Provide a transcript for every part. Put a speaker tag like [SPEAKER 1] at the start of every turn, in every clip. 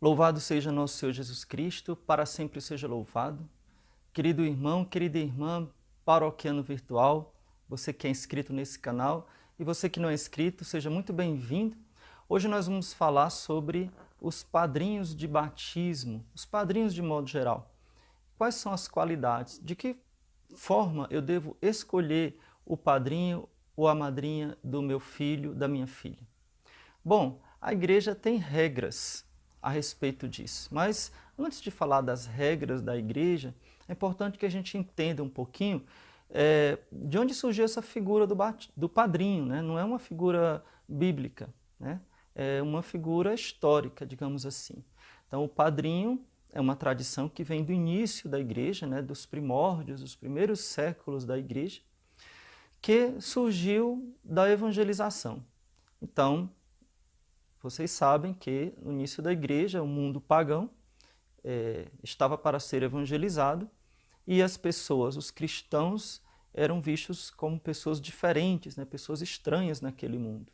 [SPEAKER 1] Louvado seja nosso Senhor Jesus Cristo, para sempre seja louvado. Querido irmão, querida irmã, paroquiano virtual, você que é inscrito nesse canal e você que não é inscrito, seja muito bem-vindo. Hoje nós vamos falar sobre os padrinhos de batismo, os padrinhos de modo geral. Quais são as qualidades? De que forma eu devo escolher o padrinho ou a madrinha do meu filho, da minha filha? Bom, a igreja tem regras a respeito disso, mas antes de falar das regras da igreja, é importante que a gente entenda um pouquinho de onde surgiu essa figura do padrinho, né? Não é uma figura bíblica, né? É uma figura histórica, digamos assim. Então, o padrinho é uma tradição que vem do início da igreja, né? Dos primórdios, dos primeiros séculos da igreja, que surgiu da evangelização. Então, vocês sabem que no início da igreja, o mundo pagão estava para ser evangelizado e as pessoas, os cristãos, eram vistos como pessoas diferentes, né? Pessoas estranhas naquele mundo.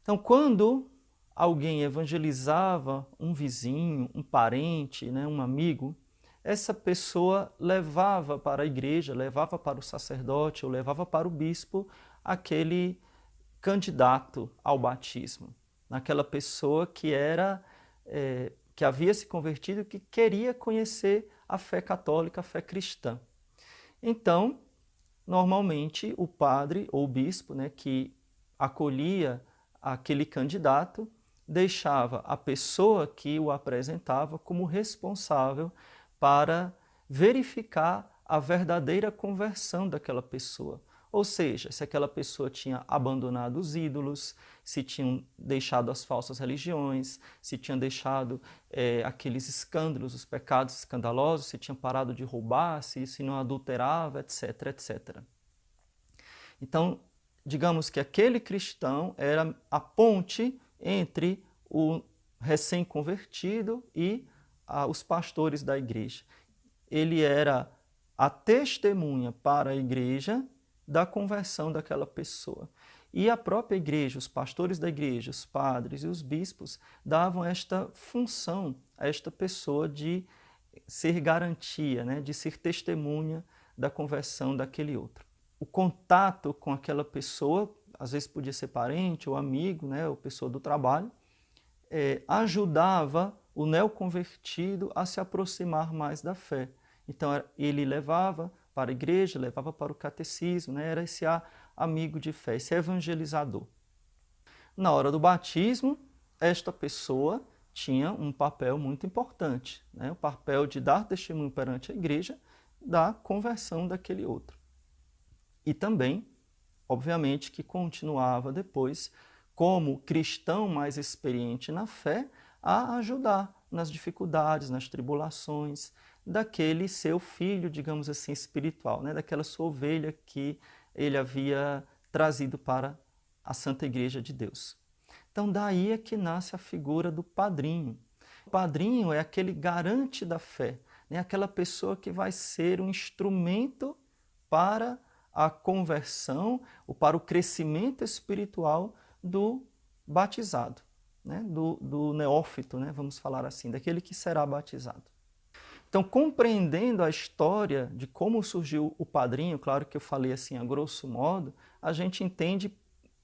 [SPEAKER 1] Então, quando alguém evangelizava um vizinho, um parente, né? Um amigo, essa pessoa levava para a igreja, levava para o sacerdote ou levava para o bispo aquele candidato ao batismo, naquela pessoa que havia se convertido e que queria conhecer a fé católica, a fé cristã. Então, normalmente, o padre ou o bispo, né, que acolhia aquele candidato, deixava a pessoa que o apresentava como responsável para verificar a verdadeira conversão daquela pessoa. Ou seja, se aquela pessoa tinha abandonado os ídolos, se tinham deixado as falsas religiões, se tinham deixado aqueles escândalos, os pecados escandalosos, se tinha parado de roubar, se não adulterava, etc, etc. Então, digamos que aquele cristão era a ponte entre o recém-convertido e os pastores da igreja. Ele era a testemunha para a igreja da conversão daquela pessoa. E a própria igreja, os pastores da igreja, os padres e os bispos davam esta função a esta pessoa de ser garantia, né, de ser testemunha da conversão daquele outro. O contato com aquela pessoa, às vezes podia ser parente ou amigo, né, ou pessoa do trabalho, ajudava o neoconvertido a se aproximar mais da fé. Então ele levava para a igreja, levava para o catecismo, né? Era esse amigo de fé, esse evangelizador. Na hora do batismo, esta pessoa tinha um papel muito importante, né? O papel de dar testemunho perante a igreja da conversão daquele outro. E também, obviamente, que continuava depois, como cristão mais experiente na fé, a ajudar nas dificuldades, nas tribulações daquele seu filho, digamos assim, espiritual, né? Daquela sua ovelha que ele havia trazido para a Santa Igreja de Deus. Então daí é que nasce a figura do padrinho. O padrinho é aquele garante da fé, né? Aquela pessoa que vai ser um instrumento para a conversão ou para o crescimento espiritual do batizado, né? do neófito, né? Vamos falar assim, daquele que será batizado. Então, compreendendo a história de como surgiu o padrinho, claro que eu falei assim a grosso modo, a gente entende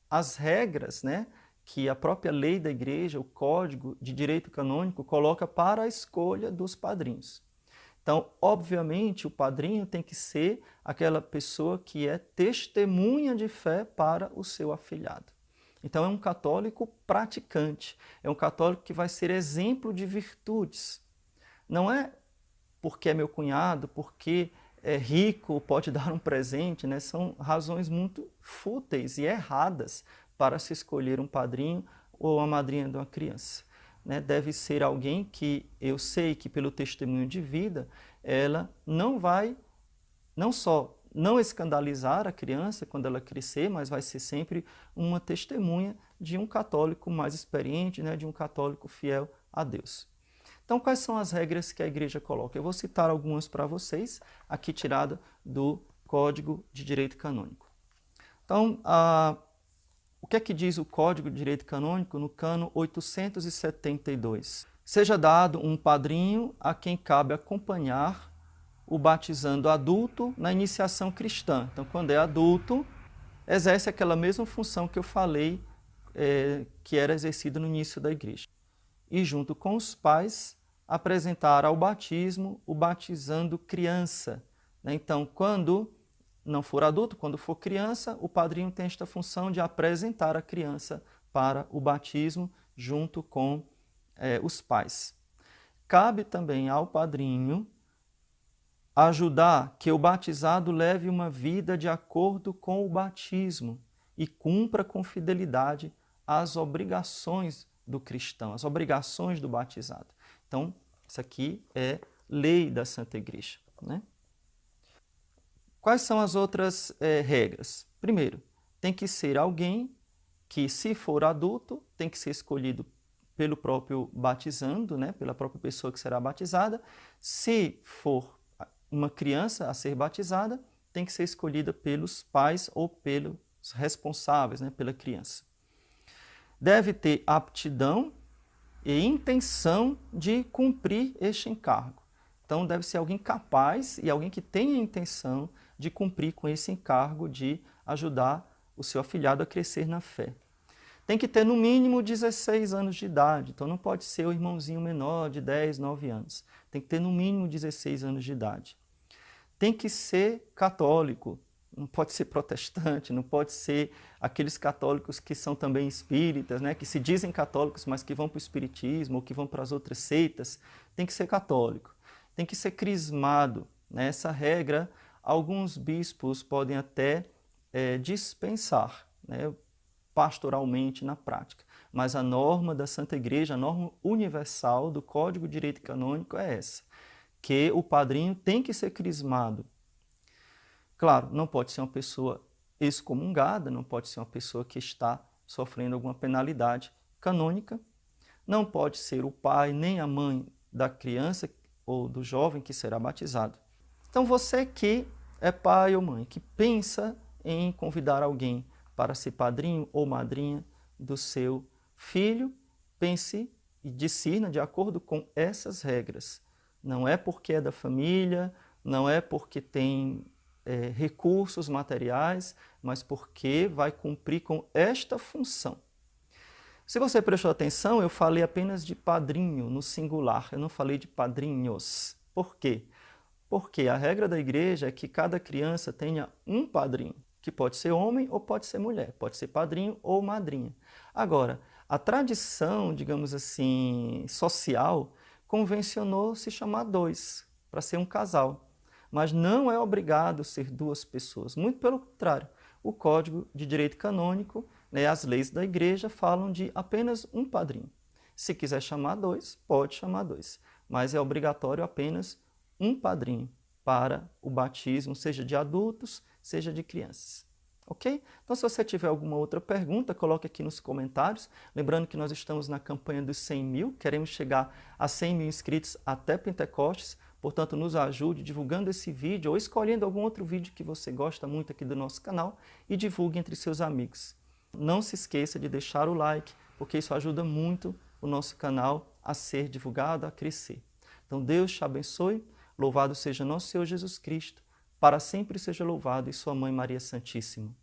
[SPEAKER 1] as regras, né, que a própria lei da igreja, o Código de Direito Canônico, coloca para a escolha dos padrinhos. Então, obviamente, o padrinho tem que ser aquela pessoa que é testemunha de fé para o seu afilhado. Então, é um católico praticante, é um católico que vai ser exemplo de virtudes. Não é porque é meu cunhado, porque é rico, pode dar um presente, né? São razões muito fúteis e erradas para se escolher um padrinho ou uma madrinha de uma criança. Né? Deve ser alguém que eu sei que pelo testemunho de vida, ela não vai, não só não escandalizar a criança quando ela crescer, mas vai ser sempre uma testemunha de um católico mais experiente, né? De um católico fiel a Deus. Então, quais são as regras que a igreja coloca? Eu vou citar algumas para vocês, aqui tirada do Código de Direito Canônico. Então, o que é que diz o Código de Direito Canônico no cano 872? seja dado um padrinho a quem cabe acompanhar o batizando adulto na iniciação cristã. Então, quando é adulto, exerce aquela mesma função que eu falei, que era exercida no início da igreja. E junto com os pais, apresentar ao batismo o batizando criança. Então, quando não for adulto, quando for criança, o padrinho tem esta função de apresentar a criança para o batismo junto com os pais. Cabe também ao padrinho ajudar que o batizado leve uma vida de acordo com o batismo e cumpra com fidelidade as obrigações do cristão, as obrigações do batizado. Então, isso aqui é lei da Santa Igreja, né? Quais são as outras regras? Primeiro, tem que ser alguém que, se for adulto, tem que ser escolhido pelo próprio batizando, né? Pela própria pessoa que será batizada. Se for uma criança a ser batizada, tem que ser escolhida pelos pais ou pelos responsáveis, né? Pela criança. Deve ter aptidão e intenção de cumprir este encargo. Então, deve ser alguém capaz e alguém que tenha a intenção de cumprir com esse encargo de ajudar o seu afilhado a crescer na fé. Tem que ter no mínimo 16 anos de idade, então não pode ser o irmãozinho menor de 10, 9 anos. Tem que ter no mínimo 16 anos de idade. Tem que ser católico, não pode ser protestante, não pode ser aqueles católicos que são também espíritas, né, que se dizem católicos, mas que vão para o espiritismo ou que vão para as outras seitas. Tem que ser católico. Tem que ser crismado. Né? Essa regra, alguns bispos podem até dispensar, né, pastoralmente na prática. Mas a norma da Santa Igreja, a norma universal do Código de Direito Canônico é essa, que o padrinho tem que ser crismado. Claro, não pode ser uma pessoa excomungada, não pode ser uma pessoa que está sofrendo alguma penalidade canônica, não pode ser o pai nem a mãe da criança ou do jovem que será batizado. Então você que é pai ou mãe, que pensa em convidar alguém para ser padrinho ou madrinha do seu filho, pense e discirna de acordo com essas regras. Não é porque é da família, não é porque tem recursos materiais, mas porque vai cumprir com esta função. Se você prestou atenção, eu falei apenas de padrinho no singular, eu não falei de padrinhos. Por quê? Porque a regra da igreja é que cada criança tenha um padrinho, que pode ser homem ou pode ser mulher, pode ser padrinho ou madrinha. Agora, a tradição, digamos assim, social, convencionou se chamar dois, para ser um casal. Mas não é obrigado ser duas pessoas, muito pelo contrário. O Código de Direito Canônico, né, as leis da igreja falam de apenas um padrinho. Se quiser chamar dois, pode chamar dois, mas é obrigatório apenas um padrinho para o batismo, seja de adultos, seja de crianças. Ok? Então, se você tiver alguma outra pergunta, coloque aqui nos comentários. Lembrando que nós estamos na campanha dos 100 mil, queremos chegar a 100 mil inscritos até Pentecostes. Portanto, nos ajude divulgando esse vídeo ou escolhendo algum outro vídeo que você gosta muito aqui do nosso canal e divulgue entre seus amigos. Não se esqueça de deixar o like, porque isso ajuda muito o nosso canal a ser divulgado, a crescer. Então, Deus te abençoe, louvado seja nosso Senhor Jesus Cristo, para sempre seja louvado e sua Mãe Maria Santíssima.